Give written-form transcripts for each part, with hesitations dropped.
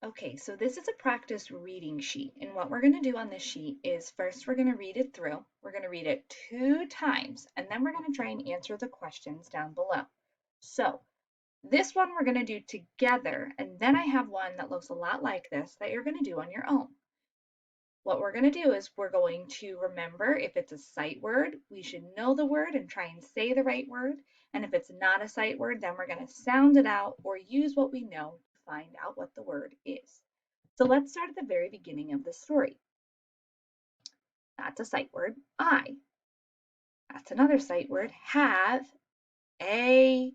Okay, so this is a practice reading sheet. And what we're going to do on this sheet is first we're going to read it through. We're going to read it 2 times, and then we're going to try and answer the questions down below. So this one we're going to do together, and then I have one that looks a lot like this that you're going to do on your own. What we're going to do is we're going to remember if it's a sight word, we should know the word and try and say the right word. And if it's not a sight word, then we're going to sound it out or use what we know to find out what the word is. So let's start at the very beginning of the story. That's a sight word, I. That's another sight word, have a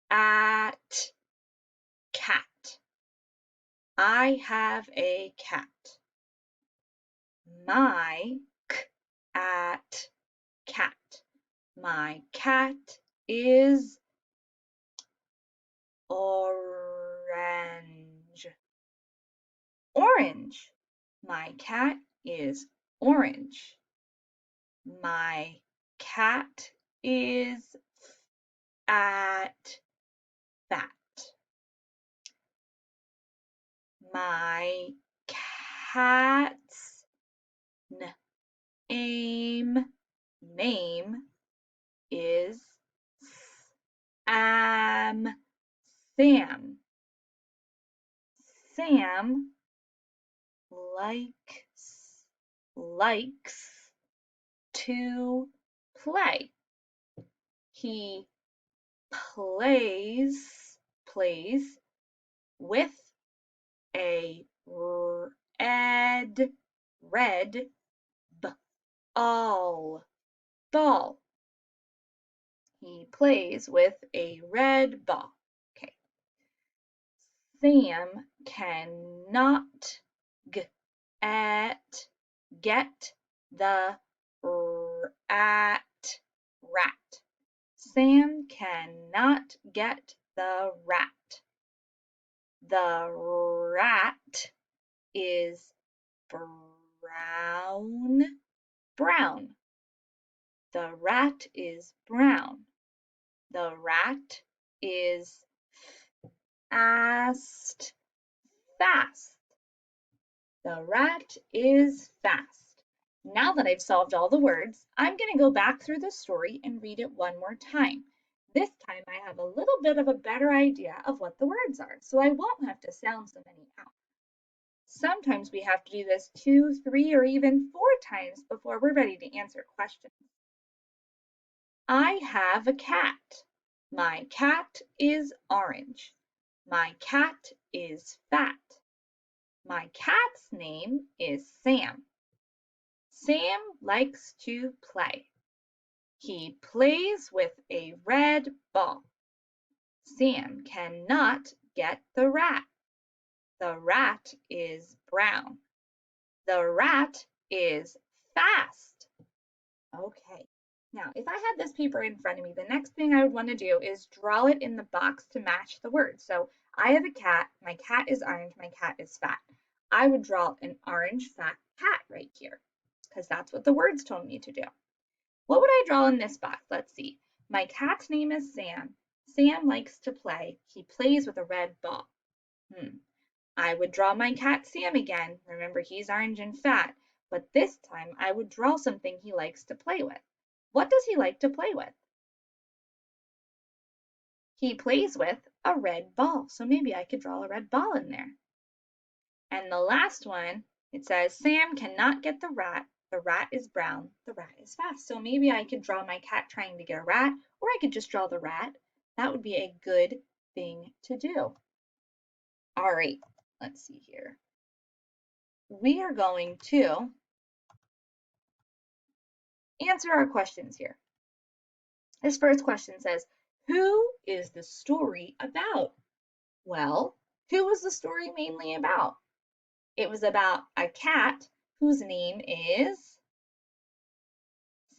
at cat. I have a cat. My at cat. My cat is orange. Orange. My cat is orange. My cat is at fat. My cat's name is Sam. Sam likes to play. He plays with a red ball. He plays with a red ball. Okay. Sam cannot get the rat. Sam cannot get the rat. The rat is brown. The rat is brown. The rat is fast. The rat is fast. Now that I've solved all the words, I'm going to go back through the story and read it one more time. This time I have a little bit of a better idea of what the words are, so I won't have to sound so many out. Sometimes we have to do this 2, 3, or even 4 times before we're ready to answer questions. I have a cat. My cat is orange. My cat is fat. My cat's name is Sam. Sam likes to play. He plays with a red ball. Sam cannot get the rat. The rat is brown. The rat is fast. Okay. Now, if I had this paper in front of me, the next thing I would want to do is draw it in the box to match the word. So I have a cat. My cat is orange. My cat is fat. I would draw an orange fat cat right here because that's what the words told me to do. What would I draw in this box? Let's see. My cat's name is Sam. Sam likes to play. He plays with a red ball. I would draw my cat Sam again. Remember, he's orange and fat. But this time I would draw something he likes to play with. What does he like to play with? He plays with a red ball. So maybe I could draw a red ball in there. And the last one, it says, Sam cannot get the rat. The rat is brown. The rat is fast. So maybe I could draw my cat trying to get a rat, or I could just draw the rat. That would be a good thing to do. All right, let's see here. We are going to answer our questions here. This first question says, who is the story about? Well, who was the story mainly about? It was about a cat whose name is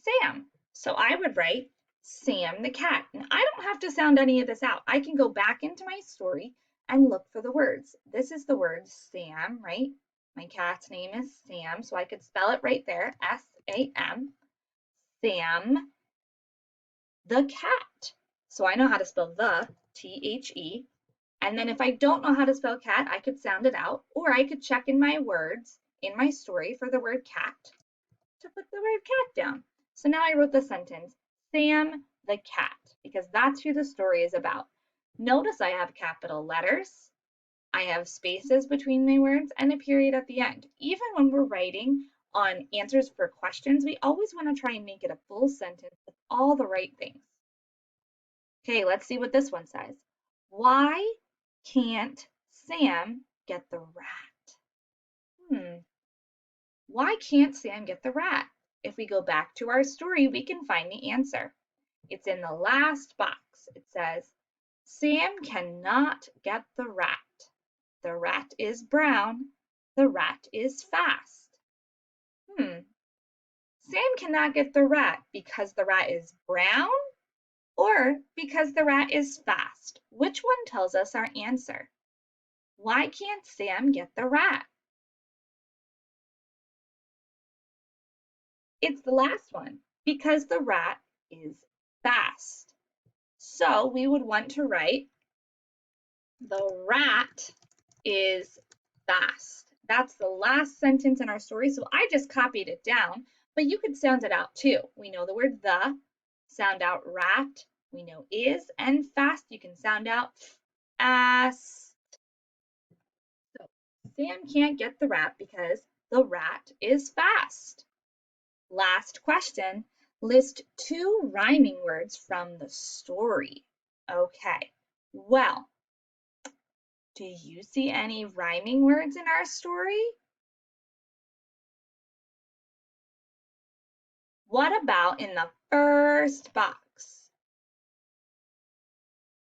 Sam. So I would write Sam the cat. And I don't have to sound any of this out. I can go back into my story and look for the words. This is the word Sam, right? My cat's name is Sam, so I could spell it right there, S-A-M. Sam the cat. So I know how to spell the, T-H-E, And then if I don't know how to spell cat, I could sound it out, or I could check in my words in my story for the word cat to put the word cat down. So now I wrote the sentence, Sam the cat, because that's who the story is about. Notice I have capital letters, I have spaces between my words, and a period at the end. Even when we're writing on answers for questions, we always want to try and make it a full sentence with all the right things. Okay, let's see what this one says. Why can't Sam get the rat? Why can't Sam get the rat? If we go back to our story, we can find the answer. It's in the last box. It says, Sam cannot get the rat. The rat is brown. The rat is fast. Sam cannot get the rat because the rat is brown or because the rat is fast. Which one tells us our answer? Why can't Sam get the rat? It's the last one, because the rat is fast. So we would want to write the rat is fast. That's the last sentence in our story, so I just copied it down, but you could sound it out too. We know the word the, sound out rat, we know is, and fast you can sound out fast. So Sam can't get the rat because the rat is fast. Last question, list 2 rhyming words from the story. Okay, well, do you see any rhyming words in our story? What about in the first box?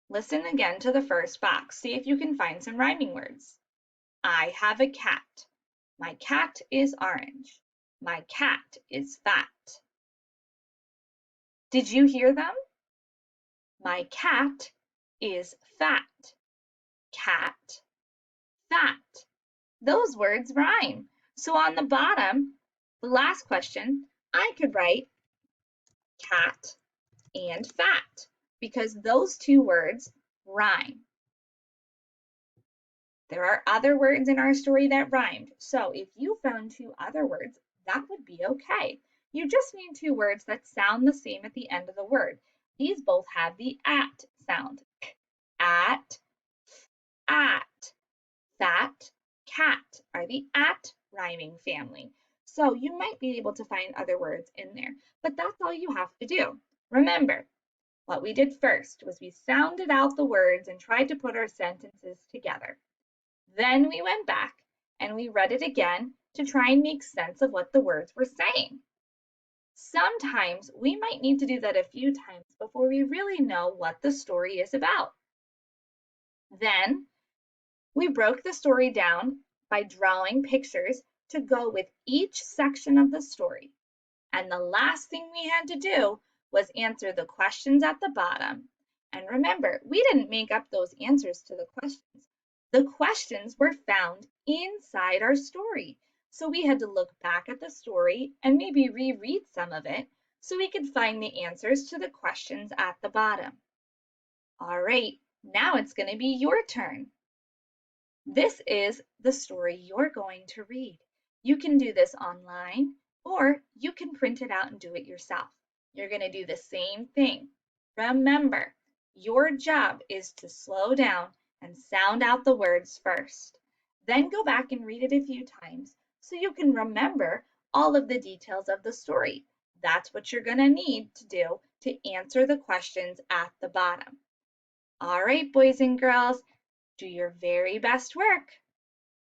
Listen again to the first box. See if you can find some rhyming words. I have a cat. My cat is orange. My cat is fat. Did you hear them? My cat is fat. Cat, fat. Those words rhyme. So on the bottom, the last question, I could write cat and fat because those 2 words rhyme. There are other words in our story that rhymed. So if you found 2 other words, that would be okay. You just need 2 words that sound the same at the end of the word. These both have the at sound. At, fat, cat are the at rhyming family. So you might be able to find other words in there, but that's all you have to do. Remember, what we did first was we sounded out the words and tried to put our sentences together. Then we went back and we read it again to try and make sense of what the words were saying. Sometimes we might need to do that a few times before we really know what the story is about. Then we broke the story down by drawing pictures to go with each section of the story. And the last thing we had to do was answer the questions at the bottom. And remember, we didn't make up those answers to the questions. The questions were found inside our story. So we had to look back at the story and maybe reread some of it so we could find the answers to the questions at the bottom. All right, now it's going to be your turn. This is the story you're going to read. You can do this online or you can print it out and do it yourself. You're going to do the same thing. Remember, your job is to slow down and sound out the words first. Then go back and read it a few times so you can remember all of the details of the story. That's what you're going to need to do to answer the questions at the bottom. All right, boys and girls, do your very best work.